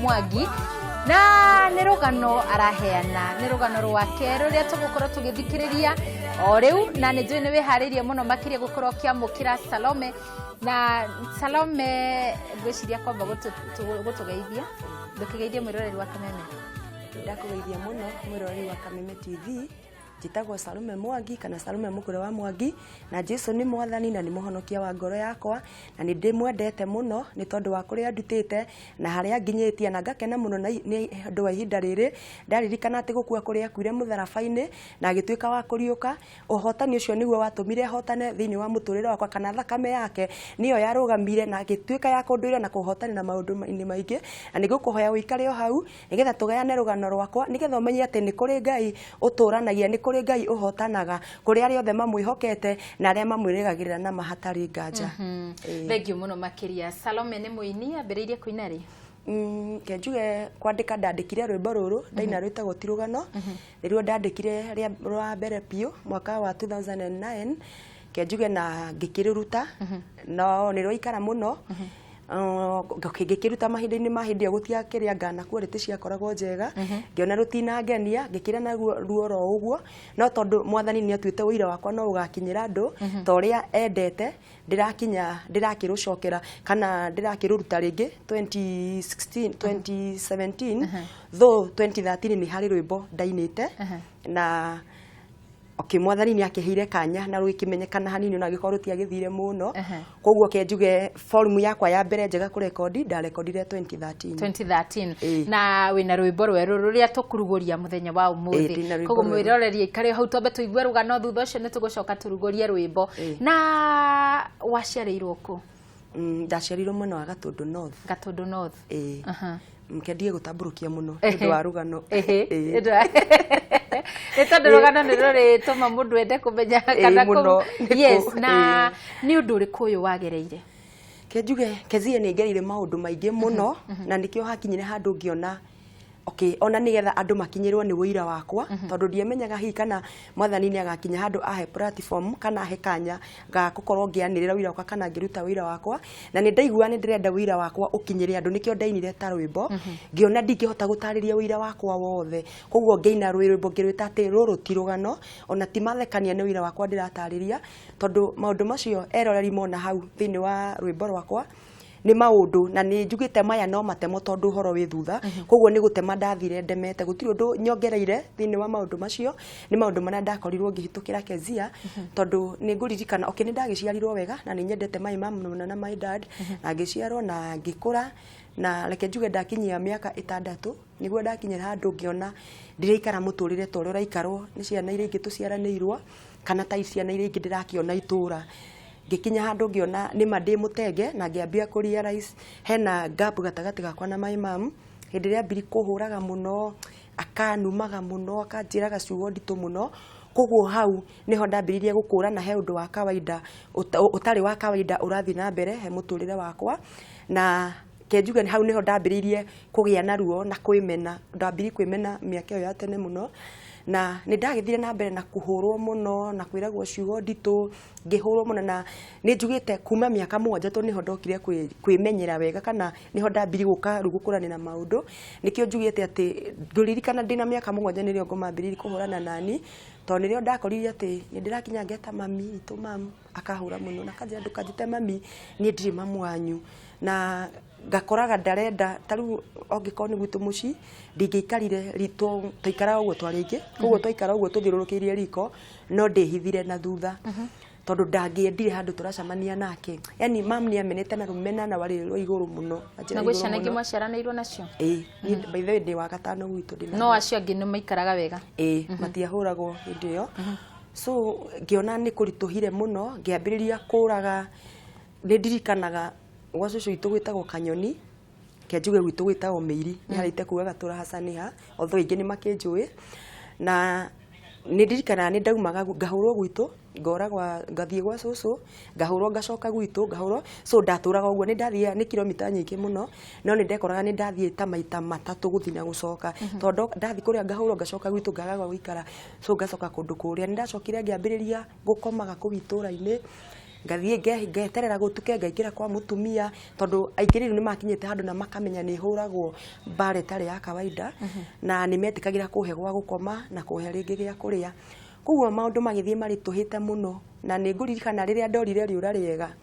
Mwangi na nä rågano araheana nä rågano rwake rå rä a tå gå korwo tå gä thikä rä ria o rä u na nä njå nä wä harä rie må no makä ria gå korwo kä amå kä ra Salome na Salome ngwä ciria kwamba gå tå geithia ndå kä geithia mwä roreri wa Kameme ndakå geithia må no mwä roreri wa Kameme TV njitagwo Salome Mwangi kana Salome Mukure wa Mwangi na Jesu ni mwathani na ni muhonokia wa ngoro yakwa na ni ndimwendete muno ni tondu wa kuria ndutite na haria nginyitie na ngakena muno ni andu wa ihinda riri ndaririkana ati gukua kuria kuire mutharabaini na agituika wa kuriuka uhotani ucio niguo watumire hotane thiini wa muturire wakwa kana thakame yake niyo yarugamire na agituika ya kunduire na kuhotana na maundu maingi na nigukuhoya uikare o hau nigetha tugayane rugano rwakwa nigetha umenye ati ni kuri Ngai uturanagia ni kuri Ngai uhotanaga kuri aria othe mamwihokete na aria mamwirigagirira na mahatari nganja. Thank you muno makiria. Salome ni muini ambiriirie kuina ri kenjuge kwandika ndandikire rwimbo ruru ndaina rwitagwo tirugano niruo ndandikire ria rwa mbere piu mwaka wa 2009 kenjuge na ngikiriruta no niruo ikara muno ngĩkiruta mahinda-inĩ ma hĩndĩ ĩyo gũtia kĩrĩa ngana quality ciakoragwo njega ngĩona rutinangenia ngĩkira na ruo ro ũguo no tondũ mwathani nĩ atuĩte ũira wakwa no ũgakinyĩra andũ ta ũrĩa endete ndirakĩrũcokera kana ndirakĩrũruta rĩngĩ 2017 though 2013 nĩ harĩ rwĩmbo ndainĩte na mwathani ni akihire kanya na rwikimenyekana hanini na gikorwo ti agithire muno koguo kenjuge forum yakwa ya mbere njega ku record nda recordire 2013 na wina rwimbo rweru ruria tukuruguria muthenya wa umuthi koguo mwiroreri ikare hau tombe tuigue rugano thutha ucio ni tugucoka turugurie rwimbo na waciarirwo ku ndaciarirwo mwena wa Gatundu North mkendie gutamburukia muno ndu wa rugano Ito rugano ni ruri tuma mundu ende kumenya kana ko yes na ni undu uriku uyu wagereire kenjuge kezie ni ngerire maundu maingi muno na nikio hakinyire handu ngiona ona nigetha andu makinyirwo ni wira wakwa tondu ndiemenyaga hi kana mwathani ni agakinya handu ahe platform kana ahe kanya ga gukorwo ngianirira wira wakwa kana ngiruta wira wakwa na ni ndaigua ni ndirenda wira wakwa ukinyire andu nikio ndainire ta rwimbo ngiona ndingihota gutariria wira wakwa wothe koguo ngeina rwimbo ngirwita ati ruru tirugano ona ti mathekania ni wira wakwa ndiratariria tondu maundu macio eroreri mona hau thiini wa rwimbo rwakwa ni maundu na ni njugite maya no matemo tondu horo wi thutha koguo ni gutema ndathire ndemete gutiri undu nyongereire thiini wa maundu macio ni maundu mana ndakorirwo ngihitukira Kezia tondu ni nguririkana ni ndagiciarirwo wega na ni nyendete my mom na my dad na ngiciarwo na ngikura na reke njuge ndakinyia miaka 6 niguo ndakinyira handu ngiona ndiraikara muturire tore uraikarwo ni ciana iria ingi tuciaranirwo kana ta ciana iria ingi ndirakiona itura ngikinya handu ngiona ni mandi mutenge na ngiambia kuria rice hena gap gatagati gakwa na my mom hindi ria mbiri kuhuraga muno akanumaga muno akanjiraga ciugo nditu muno koguo hau niho ndambiririe gukura na he undu wa kawaida utari wa kawaida urathi na mbere he muturire wakwa na kenjuga hau niho ndambiririe kugia na ruo na kwimena ndambiri kwimena miaka yo ya tene muno na ni ndagithire na mbere na kuhurwo muno na kwiragwo ciugo nditu ngihurwo muno na ni njugite kuma miaka 7 to niho ndokire kwimenyera wega kana niho ndambiri guka rugukurani na maundu nikio njugite ati nduririkana ndina miaka 7 nirio ngomambiriri kuhurana nani to nirio ndakoririe ati ni ndirakinya ngeta mami to mam akahura muno na kanjia ndukajite mami ni ndiri mamu wanyu na gakoraga ndarenda taru ongikoni gwitu muci ndingiikarire rito taikara uguo twaringi uguo twaikara uguo tuthirurukirie riko no ndihithire na thutha tondu ndangiendire handu turacamania nake yani mam ni amenete na rumena na wari rwo iguru muno na gwicana ingi mwaciaranirwo nacio ni by the way ndi wa gatano gwitu ndina no acio angi ni maikaraga wega matiahuragwo hindi yo so ngiona ni kurituhire muno ngiambiriria kuraga ndirikanaga gwacucu itu gwitagwo Kanyoni kenjuge gwitu gwitagwo Meiri ni harite kuaga turahacaniha although ingi ni makinjui na ni ndirikana ni ndaumaga ngahurwo gwitu ngoragwa ngathie gwa cucu ngahurwo ngacoka gwitu ngahurwo so ndaturaga uguo ni ndathia ni kilomita nyingi muno no ni ndekoraga ni ndathie ta maita matatu guthina gucoka tondu ndathi kuria ngahurwo ngacoka gwitu ngagagwa guikara so ngacoka kundu kuria ni ndacokire ngiambiriria gukomaga ku itura-ini ngathie ngeterera gutuke ngaikira kwa mutumia tondu aingiriru ni makinyite handu na makamenya ni huragwo mbare tare ya kawaida na ni metikagira kuhe gwa gukoma na kuhe ringi gya kuria kuguo maundu magithie marituhite muno na ni nguririkana riria ndorire riura riega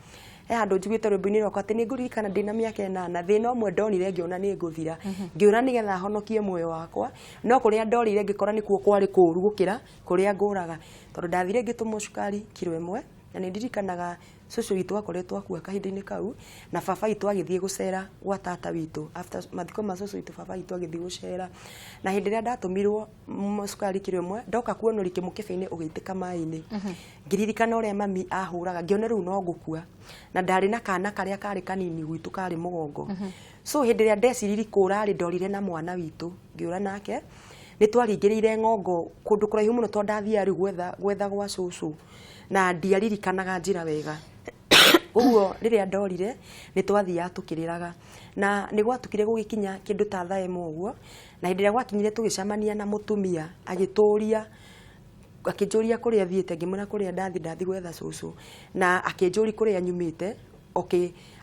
handu njugite rwimbo-ini rwakwa ati ni nguririkana ndina miaka 8 thina umwe ndonire ngiona ni nguthira ngiura nigetha honokie muoyo wakwa no kuria ndorire ngikora nikuo kwari kuru gukira kuria nguraga tondu ndathire ngitumwo cukari kilo 1 na ni ndirikanaga cucu witu akoretwo akua kahinda-ini kau na baba witu agithie gucera gwa tata witu after mathiko ma cucu witu baba witu agithie gucera na hindi ria ndatumirwo cukari kilo 1 ndoka kuonori kimukebe-ini ugiitika mai-ini ngiririkana uria mami ahuraga ngiona riu no ngukua na ndari na kana karia kari kanini gwitu kari mugongo so hindi ria ndeciriri kurari ndorire na mwana witu ngiura nake ni twaringirire ngongo kundu kuraihu muno to ndathia riu gwetha gwa cucu na ndiaririkanaga njira wega uguo riria ndorire ni twathia tukiriraga na ni gwatukire gugikinya kindu ta thaa 1 uguo na hindi ria gwakinyire tugicamania na mutumia agituria akinjuria kuria thiete ngimuna kuria ndathi gwetha cucu na akinjuri kuria nyumite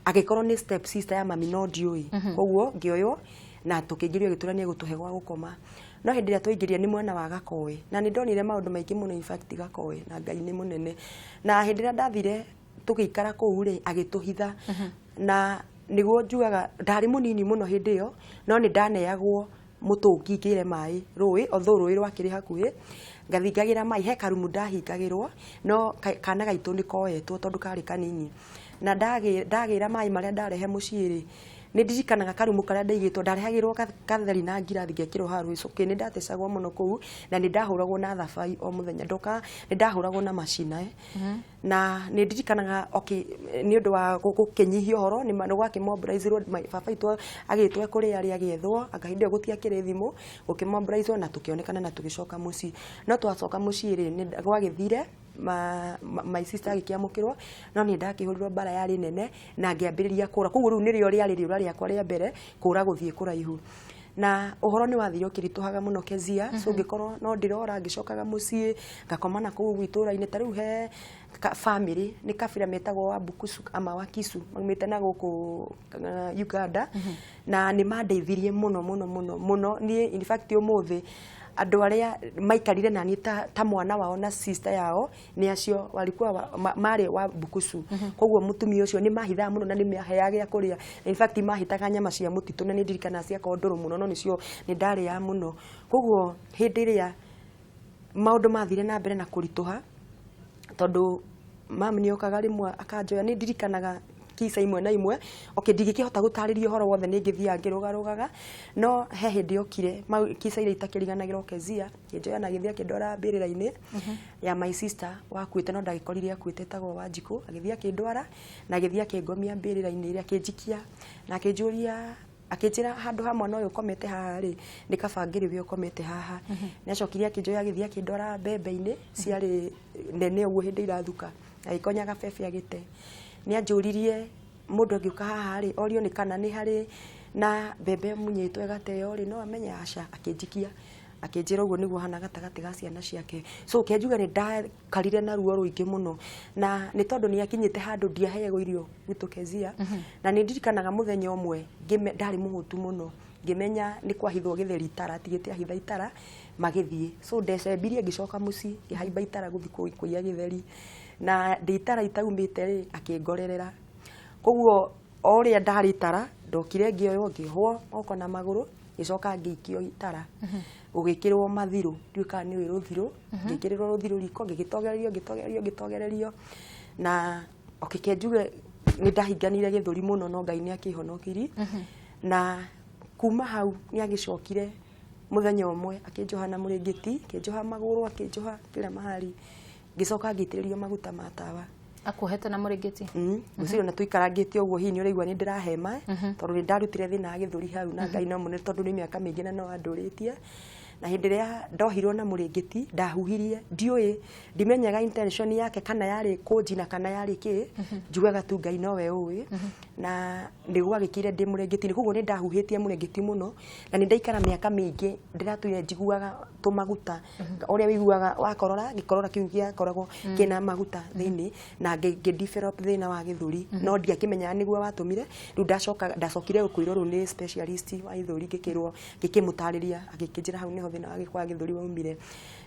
agikorwo ni step sister ya mami no ndiui koguo ngioyo na tukingirio giturania gutuhe gwa gukoma no hindi ria twaingiria ni mwena wa Gakoe na ni ndonire maundu maingi muno in fact Gakoe na Ngai ni munene na hindi ria ndathire tugiikara kuu ri agituhitha na niguo njugaga ndari munini muno hindi yo no ni ndaneagwo mutungi ngire mai rui otho rui rwakiri hakuhi ngathingagira mai he karumu ndahingagirwo no kana gaitu ni koetwo tondu kari kanini na ndagira mai maria ndarehe muciiri ni ndirikanaga karumu karia ndaigitwo ndarehagirwo katheri na ngirathi ngekirwo haru icuki ni ndatecagwo muno kuu na ni ndahuragwo na thabai o muthenya ndoka ni ndahuragwo na macina na ni ndirikanaga ni undu wa gukinyihia horo ni mano gwake mobilizerwo baba itu agitwe kuri ari agethwo akahinde gutia kire thimu ukimobilizerwo na tukionekana na tugicoka muci no twacoka muci ri ni gwagithire my sister agikiamukirwo no ni ndakihurirwo bara yari nene na ngiambiriria kura koguo riu nirio riari riura riakwa ria mbere kura guthie kuraihu na uhoro ni wathire ukirituhaga muno Kezia so ngikorwo no ndirora ngicokaga mucii ngakomana kuu gwitura-ini ta riu he family ni kabira metagwo wa Bukusu ama wa Kisu maumite na guku Uganda na ni mandeithirie muno ni in fact umuthi andu aria maikarire na ni ta mwana wao na sister yao ni acio walikuwa mari wa Bukusu koguo mutumia ucio ni mahitha muno na ni meheaga ya kuria in fact mahitaga nyama cia mutitu na ni ndirikana cia kondoro muno no nicio ni ndari ya muno koguo hindi ria maundu mathire na mbere na kurituha tondu mami ni okaga rimwe akanjoya ni ndirikanaga kisa imwe na imwe ndigikihota gutariria horo wothe ni ngithia ngirugarugaga no he hindi okire kisa ile itakiriganagirwo Kezia njoya na githia kindwara mbirira-ini ya my sister wakuite no ndagikorire akuite tagwo Wanjiku agithia kindwara na githia kingomia mbirira-ini iria kinjikia na kinjuria akinjira handu hamwe no ukomete haha ri ni kabangiri we ukomete haha ni acokiria kinjoya githia kindwara mbembe-ini ciari nene uguo hindi irathuka agikonyaga bebe agite ni anjuririe mundu ngiuka haha ri orio ni kana ni hari na bebe munyitwe gateo ri no amenya aca akinjikia akinjira uguo niguo hana gatagati ga ciana ciake so kenjuga ni ndakarire na ruo ruingi muno na ni tondu ni akinyite handu ndiaheyego irio gwitu Kezia na ni ndirikanaga muthenya umwe ndari muhutu muno ngimenya ni kwahithwo githeri itara tigite ahitha itara magithie so ndecembirie ngicoka muci ngihaimba itara guthi kuiya githeri na nditara itaumite ri akingorerera koguo oria ndari itara ndokire ngioyo ngihwo oko na maguru gicoka ngikio itara ugikirwo mathiru nduika ni wiruthiru ngikirirwo ruthiru riko ngitogererio na okikenjuge ni ndahinganire githuri muno no Ngai ni akihonokiri na kuma hau ni agicokire muthenya umwe akinjoha na muringiti akinjoha maguru akinjoha kila mahali gicoka ngitiririo maguta matawa akuhete na muringiti guciro na tuikarangite uguo hini urigwa ni ndirahema tondu ni ndarutire thina githuri hau na Ngai no mune tondu ni miaka mingi na no anduritie na hindi ria ndohirwo na mũrĩngĩti ndahuhirie ndiũĩ ndimenyaga intention yake kana yarĩ kũnjina kana yarĩ kĩ njugaga tu Ngai nowe ũĩ na nĩguo agĩkire ndĩ mũrĩngĩti koguo nĩ ndahuhĩtie mũrĩngĩti mũno na nĩ ndaikara mĩaka mĩingĩ ndĩratũire njiguaga tũmaguta ũrĩa wĩiguaga wakorora gĩkorora kĩu gĩakoragwo kĩna maguta thĩinĩ na ngĩdevelop thĩna wa gĩthũri no ndiakĩmenyaga nĩguo watũmire rĩu ndacokire gũkwĩrwo rĩu nĩ specialist wa gĩthũri ngĩkĩmũtarĩria agĩkĩnjĩra hau nĩho thĩna wa gĩthũri waumire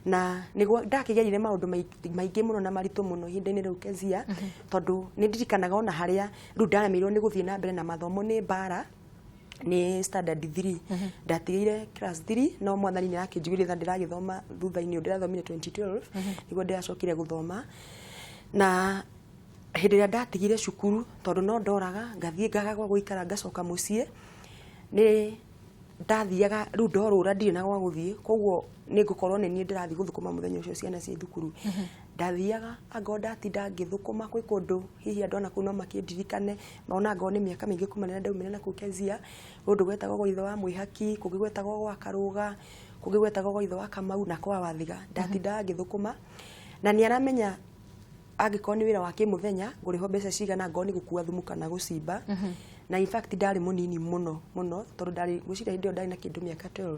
na nĩguo ndakĩgerire maũndũ maingĩ mũno na maritũ mũno ihinda-inĩ rĩu Kezia tondũ nĩ ndirikanaga ona harĩa rĩu ndaremirwo nĩ gũthiĩ na mbere na mathomo nĩ mbara nĩ standard 3 ndatigĩire class 3 no mwathani nĩ akĩnjiguĩrĩra ndĩragĩthoma thutha-inĩ ndĩrathomire 2012 nĩguo ndĩracokire gũthoma na hĩndĩ ĩrĩa ndatigire cukuru tondũ no ndoraga ngathiĩ ngagagwa gũikara ngacoka mũciĩ nĩ ndathiaga rĩu ndorũra ndirĩ na gwa gũthiĩ koguo nĩ ngũkorwo nĩ niĩ ndĩrathiĩ gũthũkũma mũthenya ũcio ciana ciĩ thukuru ndathiaga anga ndatinda ngĩthũkũma kwĩ kũndũ hihi andũ ona kũu no makĩndirikane maona anga nĩ mĩaka mĩingĩ kuma rĩrĩa ndaumire na kũu Kezia kũndũ gwetagwo gwa ithe wa Mwĩhaki kũngĩ gwetagwo gwa Karũga kũngĩ gwetagwo gwa ithe wa Kamau na kwa Wathiga ndatindaga ngĩthũkũma na nĩ aramenya angĩkorwo nĩ wĩra wa kĩmũthenya ngũrĩho mbeca cigana ngorwo nĩ gũkua thumu kana gũcimba na in fact ndarĩ mũnini mũno tondũ ndarĩ gwĩciria hĩndĩ ĩyo ndarĩ na kĩndũ mĩaka 12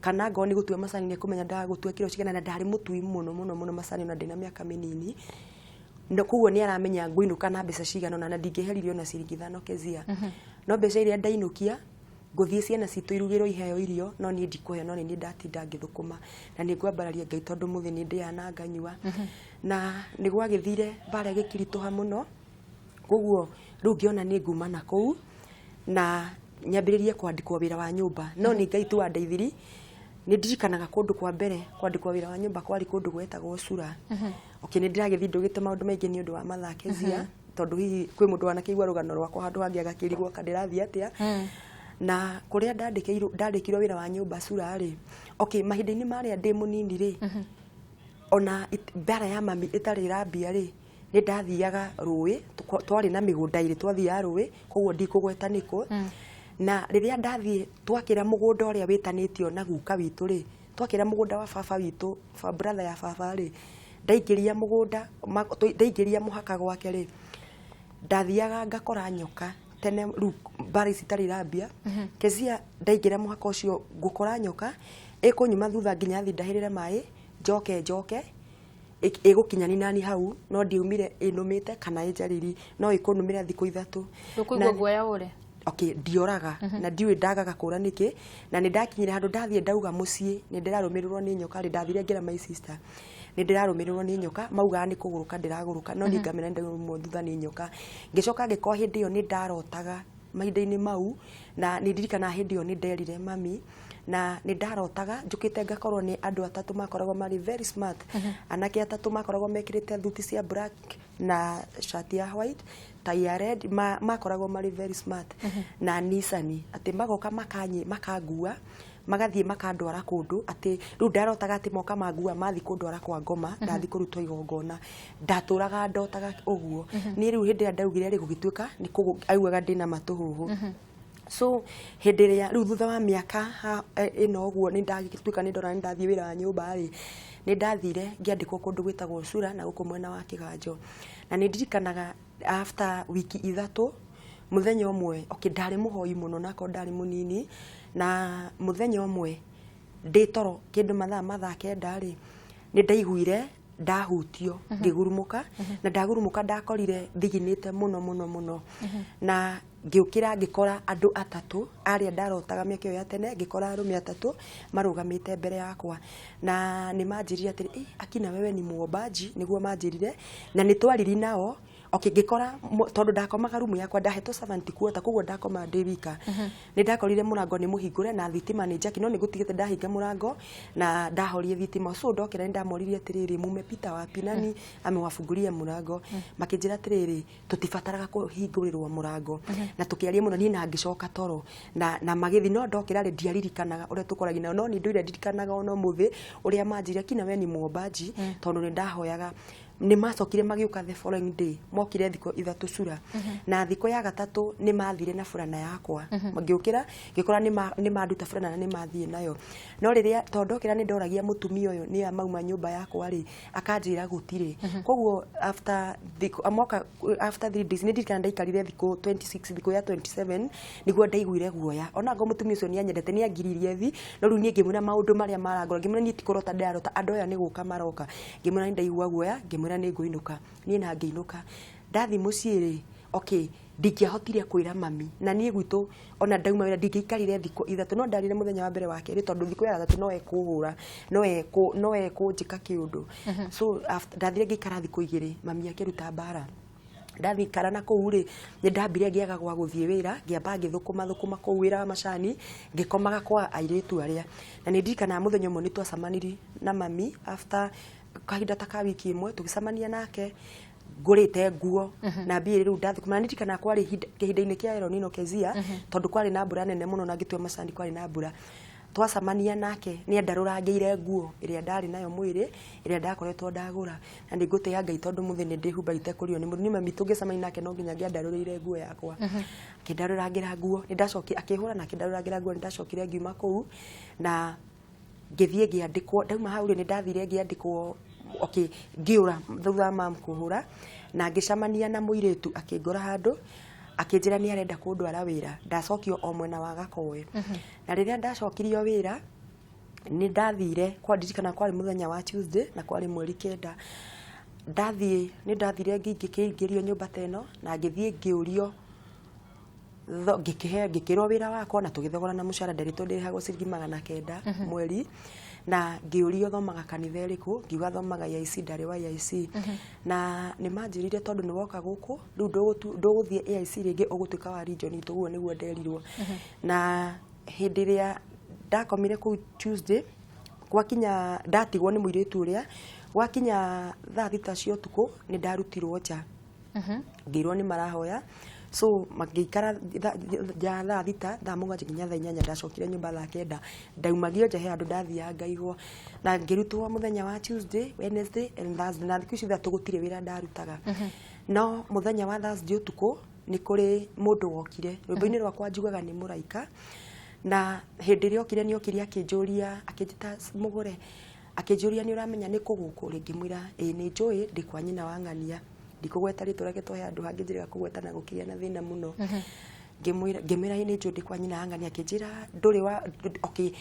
kana ngorwo nĩ gũtua macani nĩ kũmenya ndagũtua kiro cigana na ndarĩ mũtui mũno macani na ndĩna mĩaka mĩnini no koguo nĩ aramenya ngũinũka na mbeca cigana na ndingĩheririo na ciringi 5 Kezia no mbeca iria ndainũkia ngũthiĩ ciana citũ irugĩrwo iheo irio no niĩ ndikũhe no niĩ ndatinda ngĩthũkũma na nĩ ngwambararia Ngai tondũ mũthĩ nĩ ndĩana nganyua na nĩ gwagĩthire mbara gĩkiritũha mũno koguo rĩu ngĩona nĩ nguma na kũu na nyambĩrĩrie kwandĩkwo wĩra wa nyũmba no nĩ Ngai tu wandeithirie nĩ ndirikanaga kũndũ kwa mbere kwandĩkwo wĩra wa nyũmba kwarĩ kũndũ gwetagwo Cura nĩ ndĩragĩthiĩ ndũgĩte maũndũ maingĩ nĩ ũndũ wa mathaa Kezia tondũ hihi kwĩ mũndũ wanakĩigua rũgano rwakwa handũ hangĩ agakĩrigwo kandĩrathiĩ atĩa na kũrĩa ndandĩkirwo wĩra wa nyũmba Cura rĩ mahinda-inĩ marĩa ndĩ mũnini rĩ ona mbara ya mami ĩtarĩ irambia rĩ nĩ ndathiaga rũĩ twarĩ na mĩgũnda ĩrĩ twathiaga rũĩ koguo ndikũgwetanĩkwo na rĩrĩa ndathiĩ twakĩra mũgũnda ũrĩa wĩtanĩtio na guka witũ rĩ twakĩra mũgũnda wa baba witũ brother ya baba rĩ ndaingĩria mũhaka gwake rĩ ndathiaga ngakora nyoka tene rĩu mbara ici itarĩ irambia Kezia ndaingĩra mũhaka ũcio ngũkora nyoka ĩkũnyuma thutha nginya thiĩ ndahĩrĩre maĩ njoke ĩgũkinya nani hau no ndiumire ĩnũmĩte kana ĩnjarĩri no ĩkũnũmĩra thikũ 3 ndũkũigua guoya ũre ndioraga na ndiũĩ ndagaga kũra nĩkĩ na nĩ ndakinyire handũ ndathiĩ ndauga mũciĩ nĩ ndĩrarũmĩrĩrwo nĩ nyoka ndathire ngĩra my sister nĩ ndĩrarũmĩrĩrwo nĩ nyoka maugaga nĩ kũgũrũka ndĩragũrũka no nĩ ngamena ndaumwo thutha nĩ nyoka ngĩcoka ngĩkorwo hĩndĩ ĩyo nĩ ndarotaga mahinda-inĩ mau na nĩ ndirikana hĩndĩ ĩyo nĩ nderire mami na nĩ ndarotaga njũkĩte ngakorwo nĩ andũ atatũ makoragwo marĩ very smart anake atatũ makoragwo mekĩrĩte thuti cia black na shirt ya white tie ya red makoragwo marĩ very smart na Nissan atĩ magoka makangua magathiĩ makandwara kũndũ atĩ rĩu ndarotaga atĩ moka mangua mathi kũndwara kwa ngoma ndathi kũrutwo igongona ndatũraga ndotaga ũguo nĩ rĩu hĩndĩ ĩrĩa ndaugire rĩ gũgĩtuĩka nĩ augaga ndĩna matũhũhũ so hĩndĩ ĩrĩa rĩu thutha wa mĩaka ĩno ũguo nĩ ndagĩtuĩka nĩ ndora nĩ ndathiĩ wĩra wa nyũmba rĩ nĩ ndathire ngĩandĩkwo kũndũ gwĩtagwo Cura na gũkũ mwena wa Kĩganjo na nĩ ndirikanaga after wiki 3 mũthenya ũmwe ndarĩ mũhoi mũno nako ndarĩ mũnini na mũthenya ũmwe ndĩ toro kĩndũ mathaa 9 rĩ nĩ ndaiguire ndahutio ngĩgurumũka na ndagurumũka ndakorire thiginĩte mũno na ngĩũkĩra ngĩkora andũ atatũ arĩa ndarotaga mĩaka ĩyo ya tene ngĩkora arũme atatũ marũgamĩte mbere yakwa na nĩ manjĩrire atĩrĩ akina wewe ni muombaji nĩguo manjĩrire na nĩ twariri nao ngĩkora tondũ ndakomaga rumu yakwa ndahetwo servant quarter koguo ndakoma ndĩ wika nĩ ndakorire mũrango nĩ mũhingũre na thitima nĩ njaki no nĩ gũtigĩte ndahinga mũrango na ndahorie thitima so ndokĩra nĩ ndamoririe atĩrĩrĩ mume Peter wapi nani amewafungulie mũrango makĩnjĩra atĩrĩrĩ tũtibataraga kũhingũrĩrwo mũrango na tũkĩaria mũno niĩ na ngĩcoka toro na magĩthi no ndokĩra rĩ ndiaririkanaga ũrĩa tũkoragi nao no nĩ ndũire ndirikanaga ona mũthĩ ũrĩa manjĩrire kina we ni muombaji tondũ nĩ ndahoyaga nĩ macokire magĩũka the following day mokire thikũ ithatũ cura na thikũ ya gatatũ nĩ mathire na burana yakwa magĩũkĩra ngĩkora nĩ manduta burana na nĩ mathiĩ nayo no rĩrĩa tondokĩra nĩ ndoragia mũtumia ũyũ nĩ amauma nyũmba yakwa rĩ akanjĩra gũtirĩ koguo after 3 days nĩ ndirikana ndaikarire thikũ 26 thikũ ya 27 nĩguo ndaiguire guoya ona ngo mũtumia ũcio nĩ anyendete nĩ angiririe thi no rĩu niĩ ngĩmwĩra maũndũ marĩa marangora ngĩmwĩra niĩ tikorota ndarota andũ aya nĩ gũka maroka ngĩmwĩra nĩ ndaigua guoya ngĩmwĩra nĩ ngũinũka niĩ na ngĩinũka ndathi mũciĩ rĩ okay ndingĩahotire kwĩra mami na niĩ gwitũ ona ndauma wĩra ndingĩikarire thikũ ithatũ no ndarire mũthenya wa mbere wa kerĩ tondũ thikũ ya gatatũ no ekũhũra no ekũnjĩka kĩũndũ so ndathire ngĩikara thikũ igĩrĩ mami akĩruta mbara ndathikara na kũu rĩ nĩ ndambire ngĩaga gwa gũthiĩ wĩra ngĩamba ngĩthũkũma kũu wĩra wa macani ngĩkomaga kwa airĩtu arĩa na nĩ ndirikanaga mũthenya ũmwe nĩ twacemanirie na mami after kahinda ta ka wiki ĩmwe tũgĩcemania nake ngũrĩte nguo na mbia rĩu ndathikũma nĩndirikana kwarĩ kĩhinda-inĩ kĩa El Nino Kezia tondũ kwarĩ na mbura nene mũno na ngĩtua macani kwarĩ na mbura twacemania nake nĩ andarũrangĩire nguo ĩrĩa ndarĩ nayo mwĩrĩ ĩrĩa ndakoretwo ndagũra na nĩ ngũtĩĩa Ngai tondũ mũthenya ndĩhumbarĩte kũrio nĩ mũndũ mami tũngĩcemania nake no nginya angĩandarũrĩire nguo yakwa akĩndarũrangĩra nguo nĩ ndacokia akĩhũra na akĩndarũrangĩra nguo nĩ ndacokire ngiuma kũu na ngĩthiĩ ngĩandĩkwo ndauma hau rĩ nĩ ndathire ngĩandĩkwo okay ngĩũra thutha wa mam kũhũra na ngĩcemania na mũirĩtu akĩngora handũ akĩnjĩra nĩ arenda kũndwara wĩra ndacokio o mwena wa Gakowe na rĩrĩa ndacokirio wĩra nĩ ndathire kwa ndirikana kwarĩ mũthenya wa Tuesday na kwarĩ mweri 9 nĩ ndathire ngĩkĩingĩrio nyũmba teno na ngĩthiĩ ngĩũrio ngĩkĩrwo wĩra wakwa na tũgĩthogorana mũcara ndarĩtwo ndĩrĩhagwo ciringi 900 mweri na ngĩũrio thomaga kanitha ĩrĩkũ ngiuga thomaga IC ndarĩ wa IC na nĩ manjĩrire tondũ nĩ woka gũkũ rĩu ndũgũthiĩ IC rĩngĩ ũgũtuĩka wa region itũ guo nĩguo nderirwo na hĩndĩ ĩrĩa ndakomire kũu Tuesday gwakinya ndatigwo nĩ mũirĩtu ũrĩa gwakinya thaa 6 cia ũtukũ nĩ ndarutirwo nja ngĩirwo nĩ marahoya so magĩikara thaa 6 thaa 7 nginya thaa 8 ndacokire nyũmba thaa 9 ndaumagio nja he andũ ndathiaga ngaigwo na ngĩrutwo mũthenya wa Tuesday Wednesday and Thursday na thikũ ici ithatũ gũtirĩ wĩra ndarutaga no mũthenya wa Thursday ũtukũ nĩ kũrĩ mũndũ wokire rwĩmbo-inĩ rwakwa njugaga nĩ mũraika na hĩndĩ ĩrĩa okire nĩ okire akĩnjũria akĩnjĩta mũgũre akĩnjũria nĩ ũramenya nĩ kũgũkũ rĩngĩ mwĩra ĩ nĩ njũĩ ndĩ kwa nyina wa ng'ania ndikũgweta rĩtwa rĩake twahe andũ hangĩ njĩra kũgweta na gũkĩgĩa na thĩna mũno ngĩmwĩra nĩ njũĩ ndĩ kwa nyina wa ng'ania akĩnjĩra ndũrĩ wa okay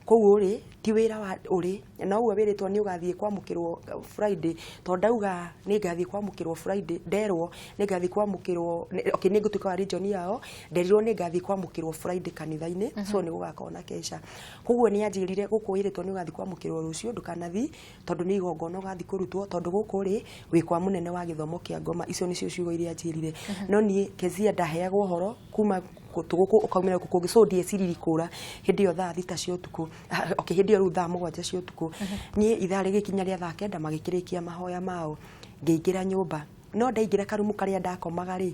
kũu ũrĩ ti wĩra wa ũrĩ na ũguo wĩrĩtwo nĩ ũgathiĩ kwamũkĩrwo Friday to ndauga nĩ ngathiĩ kwamũkĩrwo Friday nderwo nĩ ngathiĩ kwamũkĩrwo okay nĩ ngũtuĩka wa region yao nderirwo nĩ ngathiĩ kwamũkĩrwo Friday kanitha-inĩ so nĩ gũgakorwo na kesha koguo nĩ anjĩrire gũkũ wĩrĩtwo nĩ ũgathiĩ kwamũkĩrwo rũciũ ndũkanathi tondũ nĩ igongona ũgathiĩ kũrutwo tondũ gũkũ rĩ wĩ kwa mũnene wa gĩthomo kĩa Ngoma icio nĩcio ciugo iria anjĩrire no niĩ Kezia ndaheagwo ũhoro kuma gũkũ ukaumĩra gũkũ kũngĩ so ndieciriri kũra hĩndĩ ĩyo thaa 6 cia ũtukũ okay hĩndĩ ĩyo rĩu thaa 7 cia ũtukũ niĩ ithaa rĩgĩkinya rĩa thaa 9 magĩkĩrĩkia mahoya mao ngĩingĩra nyũmba no ndaingĩra karumu karĩa ndakomaga rĩ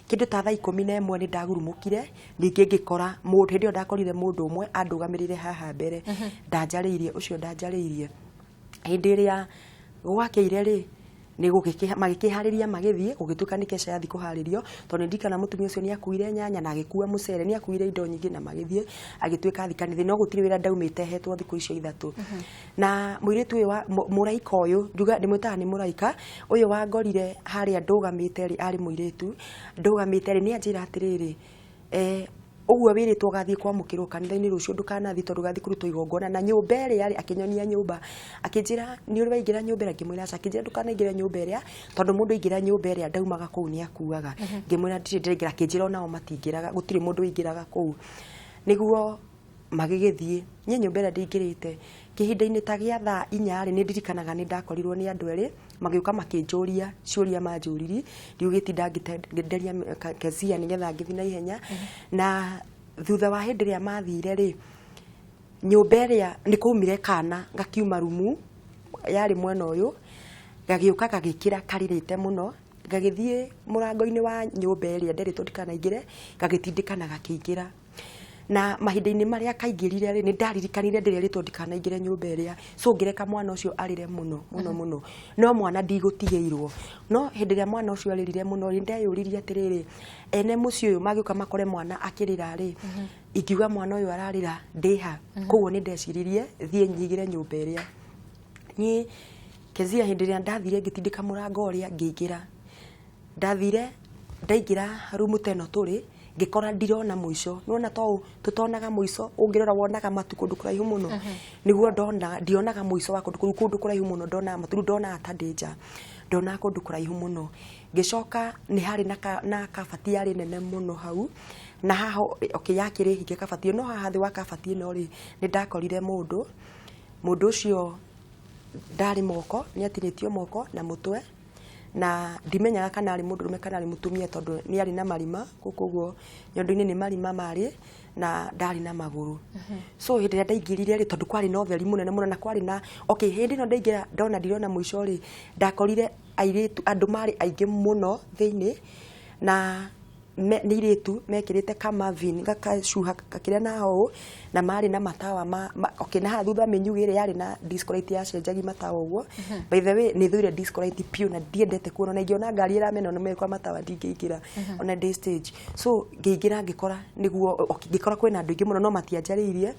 kĩndũ ta thaa 11 nĩ ndagurumũkire ningĩ ngĩkora mũndũ hĩndĩ ĩyo ndakorire mũndũ ũmwe andũgamĩrĩire haha mbere ndanjarĩirie ũcio ndanjarĩirie hĩndĩ ĩrĩa gwakĩire rĩ nĩ magĩkĩharĩria magĩthiĩ gũgĩtuĩka nĩ kesha yathi kũharĩrio tondũ nĩ ndirikana mũtumia ũcio nĩ akuire nyanya na agĩkua mũcere nĩ akuire indo nyingĩ na magĩthiĩ agĩtuĩka thikanithĩ no gũtirĩ wĩra ndaumĩte hetwo thikũ icio ithatũ na mũirĩtu ũyũ wa mũraika ũyũ njuga ndĩmwĩtaga nĩ mũraika ũyũ wangorire harĩa ndũgamĩte rĩ arĩ mũirĩtu ndũgamĩte rĩ nĩ anjĩra atĩrĩrĩ ũguo wĩrĩtwo ũgathiĩ kwamũkĩrwo kanitha-inĩ rũciũ ndũkanathiĩ tondũ ũgathiĩ kũrutwo igongona na nyũmba ĩrĩa rĩ akĩnyonia nyũmba akĩnjĩra nĩ ũrĩ waingĩra nyũmba ĩrĩa ngĩmwĩra aca akĩnjĩra ndũkanaingĩre nyũmba ĩrĩa tondũ mũndũ aingĩra nyũmba ĩrĩa ndaumaga kũu nĩ akuaga ngĩmwĩra ndirĩ ndĩraingĩra akĩnjĩra onao matingĩraga gũtirĩ mũndũ aingĩraga kũu nĩguo magĩgĩthiĩ niĩ nyũmba ĩrĩa ndĩingĩrĩte kĩhinda-inĩ ta gĩa thaa 4 rĩ nĩ ndirikanaga nĩ ndakorirwo nĩ andũ erĩ magĩũka makĩnjũria ciũria manjũriri riu gĩtinda ngĩnderia Kezia nĩgetha ngĩthiĩ na ihenya na thutha wa hĩndĩ ĩrĩa mathire rĩ nyũmba ĩrĩa nĩ kwaumire kana gakiuma rumu yarĩ mwena ũyũ gagĩũka gagĩkĩra karirĩte mũno gagĩthiĩ mũrango-inĩ wa nyũmba ĩrĩa nderĩtwo ndikanaingĩre gagĩtindĩkana gakĩingĩra na mahinda-inĩ marĩa kaingĩrire rĩ nĩ ndaririkanire ndĩreritwo ndikanaingĩre nyũmba ĩrĩa so ngĩreka mwana ũcio arĩre mũno no mwana ndigũtigĩirwo no hĩndĩ ĩrĩa mwana ũcio arĩrire mũno nĩ ndeyũririe atĩrĩrĩ ene mũciĩ ũyũ magĩũka makore mwana akĩrĩra rĩ ingiuga mwana ũyũ ararĩra ndĩha koguo nĩ ndeciririe thiĩ nyigĩre nyũmba ĩrĩa niĩ Kezia hĩndĩ ĩrĩa ndathire ngĩtindĩka mũrango ũrĩa ngĩingĩra ndathire ndaingĩra rumu teno tũrĩ ngĩkora ndirona mũico nona to tutonaga mũico ũngĩrora wonaga matu kũndũ kũraihu mũno nĩguo ndionaga mũico wa kũndũ kũraihu mũno ndona matu ndona ta danger ndona kũndũ kũraihu mũno ngĩcoka nĩ harĩ na kabati yarĩ nene mũno hau na haha yakĩrĩ hingĩ kabati no haha thĩ wa kabati ĩno rĩ nĩ ndakorire mũndũ ũcio ndarĩ moko nĩ atinĩtio moko na mũtwe na ndimenyaga kana ari mũndũrume kana ari mũtumia tondũ nĩ ari na marima koguo nyondo-inĩ nĩ marima marĩ na ndari na magũrũ so hĩndĩ ĩrĩa ndaingĩrire rĩ tondũ kwarĩ na ũtheri mũnene mũno na kwarĩ na hĩndĩ ĩno ndaingĩra ndona ndirona mũico rĩ ndakorire airĩtu andũ marĩ aingĩ mũno thĩinĩ na nĩ irĩtu mekĩrĩte kamavin gakacuha kakĩrĩa na ho na marĩ na matawa na haha thutha mĩnyuga ĩrĩa yarĩ na disco light yacenjagi matawa ũguo by the way nĩ thũire disco light piũ na ndiendete kuona na ingĩona ngari ĩramena na mekwa matawa ndingĩingĩra ona day stage so ngĩingĩra ngĩkora nĩguo ngĩkora kwĩna andũ aingĩ mũno no matianjarĩirie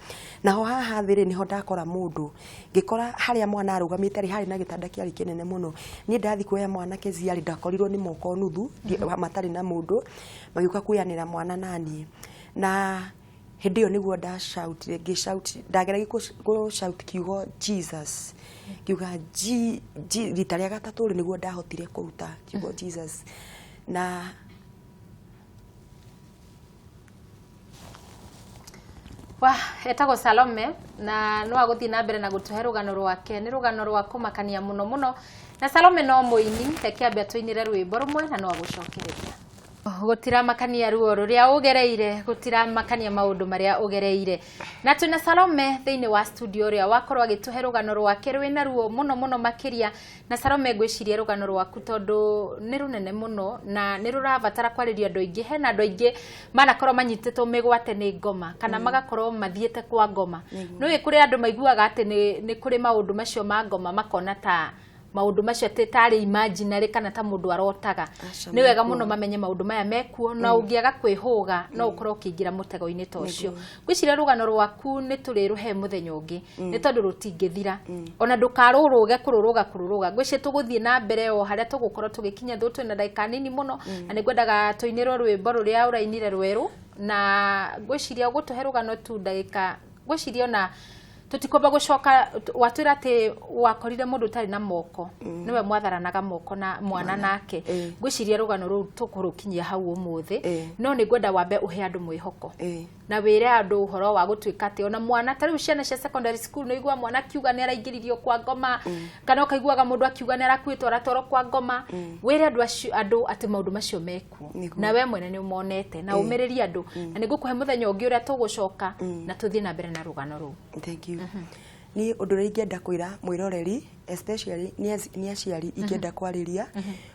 naho haha thĩ rĩ niho ndakora mũndũ ngĩkora harĩa mwana arũgamĩte rĩ harĩ na gĩtanda kĩarĩ kĩnene mũno niĩ ndathi kuoya mwana Kezia rĩ ndakorirwo nĩ moko nuthu matarĩ na mũndũ magĩũka kuyanĩra mwana naniĩ na hĩndĩ ĩyo nĩguo ndageragia gũ-shout kiugo Jesus kiuga rita rĩa gatatũ rĩ nĩguo ndahotire kũruta kiugo Jesus na etagwo Salome na no agũthiĩ na mbere na gũtũhe rũgano rwake nĩ rũgano rwa kũmakania mũno na Salome no mũini reke ambe atũinĩre rwĩmbo rũmwe na no agũcokereria gutiramakania ruo ruria ugereire gutiramakania maundu maria ugereire na tuna Salome thiini wa studio ria wakorwo agituhe rugano rwake rwina ruo muno makiria na Salome ngwicirie rugano rwaku tondu ni runene muno na ni rurabatara kwariria andu aingi hena andu aingi manakorwo manyititwo migwate ni ngoma kana magakorwo mathiete kwa ngoma no ikuri andu maiguaga ati ni kuri maundu macio ma ngoma makona ta maundu macio tari imaginary kana ta mundu arotaga ni wega muno mamenye maundu maya mekuo na ungiaga kwihuga no ukorwo ukiingira mutego-ini ta ucio gwiciria rugano rwaku ni turiruhe muthenya ungi ni tondu rutingithira ona ndukaruruge kururuga gwiciria tuguthie na mbere o haria tugukorwo tugikinya thu twina ndagika nini muno na nigwendaga tuinirwo rwimbo ruria urainire rweru na gwiciria gutuhe rugano tu ndagika gwiciria na tutikomba gucoka watwira ati wakorire mundu tari na moko niwe mwatharanaga moko na mwana nake gwiciria rugano ru tukurukinyia hau umuthi no ni gwenda wambe uhe andu mwihoko na wire andu uhoro wa gutwika ati ona mwana tari ciana cia secondary school no igwa mwana kiuga ni araingiririo kwa ngoma kana ukaiguaga mundu akiuga ni arakwitwo aratoro kwa ngoma wire andu ati maundu macio meku na we mwene ni umonete na umiriria andu na nigukuhe muthenya ungi uria tugucoka na tuthie na mbere na rugano ru. Thank you. Ni undu ri ingenda kwira mwiroreri especially ni aciari ingenda kwariria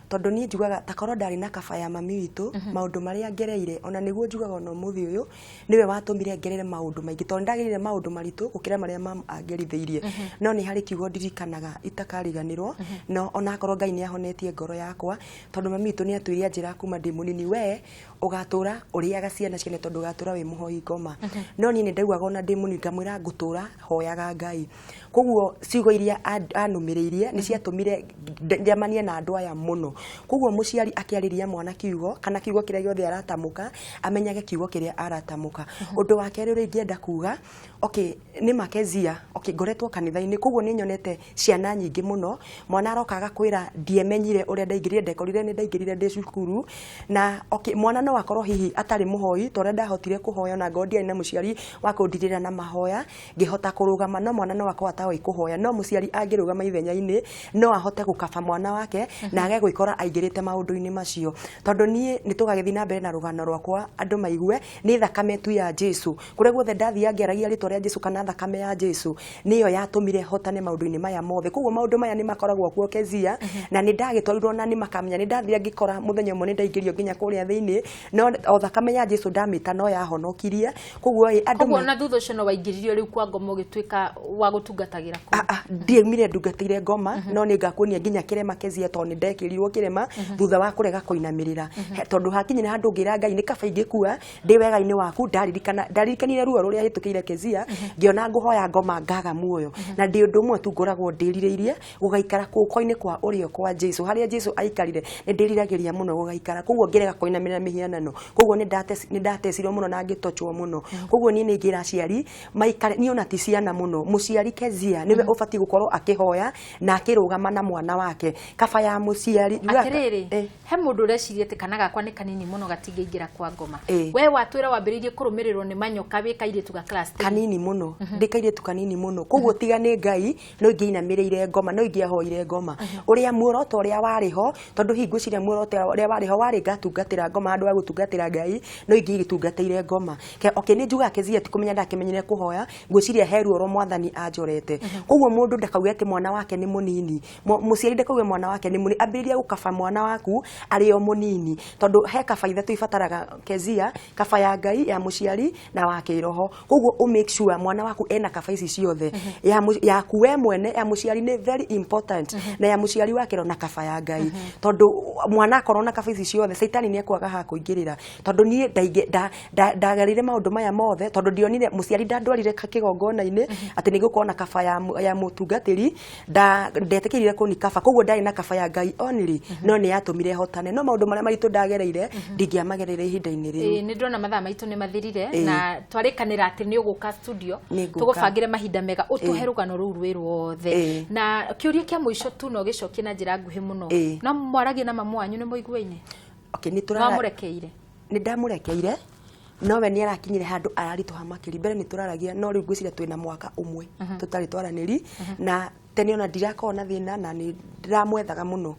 tondu ni njugaga takorwo ndari na kabaya mami witu maundu maria ngereire ona niguo njugaga no muthi uyu niwe watumire ngerere maundu maingi tondu ndagirire maundu maritu gukira maria mam angeritheirie no ni hari kiugo ndirikanaga itakariganirwo no ona akorwo Ngai ni ahonetie ngoro yakwa tondu mami witu ni atwire njira kuma ndi munini we ugatura uriaga ciana ciene tondu ugatura wi muhoi ngoma no ni ndaugaga ona ndi munini ngamwira ngutura hoyaga Ngai koguo ciugo iria anumiriirie ni ciatumire njamanie na andu aya muno koguo muciari akiariria mwana kiugo kana kiugo kiria giothe aratamuka amenyage kiugo kiria aratamuka undu wa keri uri ngienda kuga ni Makezia ngoretwo kanitha-ini koguo ni nyonete ciana nyingi muno mwana arokaga kwira ndiemenyire uria ndaingirire ndekorire ni ndaingirire ndi cukuru na mwana no akorwo hihi atari muhoi tondu ndahotire kuhoya na ngodi ina muciari wa kundirira na mahoya ngihota kurugama no mwana no akorwo atawe kuhoya no muciari angirugama ithenya-inĩ no ahote gũkaba mwana wake na age gwĩkora aingĩrĩte maũndũ-inĩ macio. Tondũ niĩ nĩ tũgagĩthiĩ na mbere na rũgano rwakwa andũ maigue nĩ thakame tu ya Jesu. Kũrĩa guothe ndathiaga ngĩaragia rĩtwa rĩa Jesu kana thakame ya Jesu nĩyo yatũmire hotane maũndũ-inĩ maya mothe. Koguo maũndũ maya nĩ makoragwo kuo Kezia na nĩ ndagĩtwarirwo na nĩ makamenya nĩ ndathire ngĩkora mũthenya ũmwe nĩ ndaingĩrio nginya kũrĩa thĩinĩ no o thakame ya Jesu ndamĩta no yahonokirie. Koguo andũ na thutha ũcio no waingĩririo rĩu kwa Ngoma ũgĩtuĩka wa gũtungatagĩra kũ? Ndiaumire ndungatĩire Ngoma no nĩ ngakuonia nginya kĩrema Kezia tondũ nĩ ndekĩrirwo kĩrema thutha wa kũrega kũinamĩrĩra. Tondũ hakinyire handũ ngĩra Ngai nĩ kaba ingĩkua ndĩ wega-inĩ waku ndaririkanire ruo rũrĩa hĩtũkĩire Kezia ngĩona ngũhoya Ngoma ngaga muoyo na ndĩ ũndũ ũmwe tu ngoragwo ndĩrirĩirie gũgaikara kũũko-inĩ kwa ũrĩo kwa Jesu harĩa Jesu aikarire nĩ ndĩriragĩria mũno gũgaikara. Koguo ngĩrega kũinamĩrĩra mĩhianano koguo nĩ ndatecirwo mũno na ngĩtochwo mũno. Koguo niĩ nĩ ngĩra aciari maikare niĩ ona ti ciana mũno mũciari Kezia nĩwe ũbatiĩ gũkorwo akĩhoya na akĩrũgama na mwana wake kaba ya mũciari. Atĩrĩrĩ he mũndũ ũreciria atĩ kana gakwa nĩ kanini mũno gatingĩingĩra kwa Ngoma. We watwĩra wambĩrĩirie kũrũmĩrĩrwo nĩ manyoka wĩ kairĩtu ga class 10 kanini mũno ndĩ kairĩtu kanini mũno. Koguo tiga nĩ Ngai no ingĩinamĩrĩire Ngoma no ingĩahoire Ngoma ũrĩa muoroto ũrĩa warĩ ho tondũ hingũciria muoroto ũrĩa warĩ ho warĩ ngatungatĩra Ngoma handũ wa gũtungatĩra Ngai no ingĩgĩtungatĩire Ngoma. Okay nĩ njugaga Kezia ti kũmenya ndakĩmenyere kũhoya ngwĩciria he ruo rwa Mwathani anjorete. Koguo mũndũ ndakauge atĩ mwana wake nĩ mũnini mũciari ndakauge mwana wake nĩ mũnini ambĩrĩria gũkaba mwana waku arĩ o mũnini tondũ he kaba ithatũ ibataraga Kezia kaba ya Ngai ya mũciari na wa kĩroho. Koguo make sure mwana waku ena kaba ici ciothe yaku we mwene ya mũciari nĩ very important na ya mũciari wa kĩroho na kaba ya Ngai tondũ mwana akorwo na kaba ici ciothe Saitani nĩ ekwaga ha kũingĩrĩra tondũ niĩ ndagerire maũndũ maya mothe tondũ ndionire mũciari ndandwarire kĩgongona-inĩ atĩ nĩ gũkorwo na kaba ya mũtungatĩri ndetĩkĩrire kũni kaba. Koguo ndarĩ na kaba ya Ngai only no nĩ yatũmire hotane no maũndũ marĩa maritũ ndagereire ndingĩamagereire ihinda-inĩ rĩu. Nĩ ndĩrona mathaa maitũ nĩ mathirire na twarĩkanĩra atĩ nĩ ũgũka studio tũgũbangĩre mahinda mega ũtũhe rũgano rũu rwĩ ruothe. Na kĩũria kĩa mũico tu no gĩcokie na njĩra nguhĩ mũno no mwaragie na mamu wanyu nĩ mũiguaine? Okay nĩ ndamũrekeire no we nĩ arakinyire handũ araritũha makĩria mbere nĩ tũraragia no rĩu ngwĩciria twĩna mwaka ũmwe tũtarĩ twaranĩri na tene ona ndirakorwo na thĩna na nĩ ndĩramwethaga mũno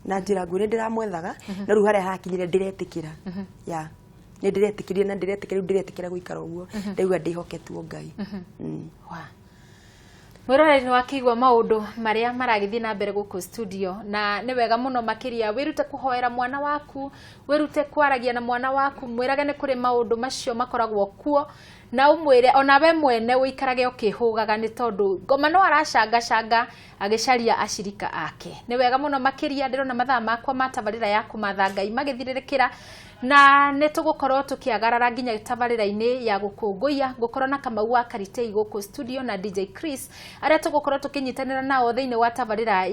na njĩra nguhĩ nĩ ndĩramwethaga no rĩu harĩa hakinyire ndĩretĩkĩra nĩ ndĩretĩkĩrire na ndĩretĩkĩra gũikara ũguo ndaigua ndĩhoketwo Ngai. Mwĩroreri wakĩigua maũndũ marĩa maragĩthiĩ na mbere gũkũ studio na nĩ wega mũno makĩria wĩrute kũhoera mwana waku wĩrute kwaragia na mwana waku mwĩrage nĩ kũrĩ maũndũ macio makoragwo kuo na ũmwĩre ona we mwene ũikarage ũkĩhũgaga nĩ tondũ Ngoma no aracangacanga agĩcaria acirika ake. Nĩ wega mũno makĩria ndĩrona mathaa makwa ma tabarĩra ya kũmatha Ngai magĩthirĩrĩkĩra na nĩ tũgũkorwo tũkĩagarara nginya tabarĩra-inĩ ya gũkũngũiya gũkorwo na Kamau wa Karitei gũkũ studio na DJ Chris arĩa tũgũkorwo tũkĩnyitanĩra nao thĩinĩ wa tabarĩra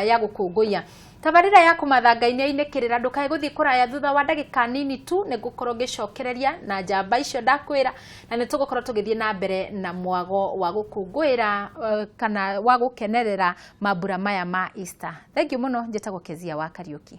ya gũkũngũiya. Tabarĩra ya kũmatha Ngai nĩ ainĩkĩrĩra ndũkae gũthiĩ kũraya thutha wa ndagĩka nini tu nĩ ngũkorwo ngĩcokereria na njamba icio ndakwĩra na nĩ tũgũkorwo tũgĩthiĩ na mbere na mwago wa gũkũngũĩra kana wa gũkenerera mambura maya ma Easter. Thengiũ mũno njĩtagwo Kezia wa Kariũki.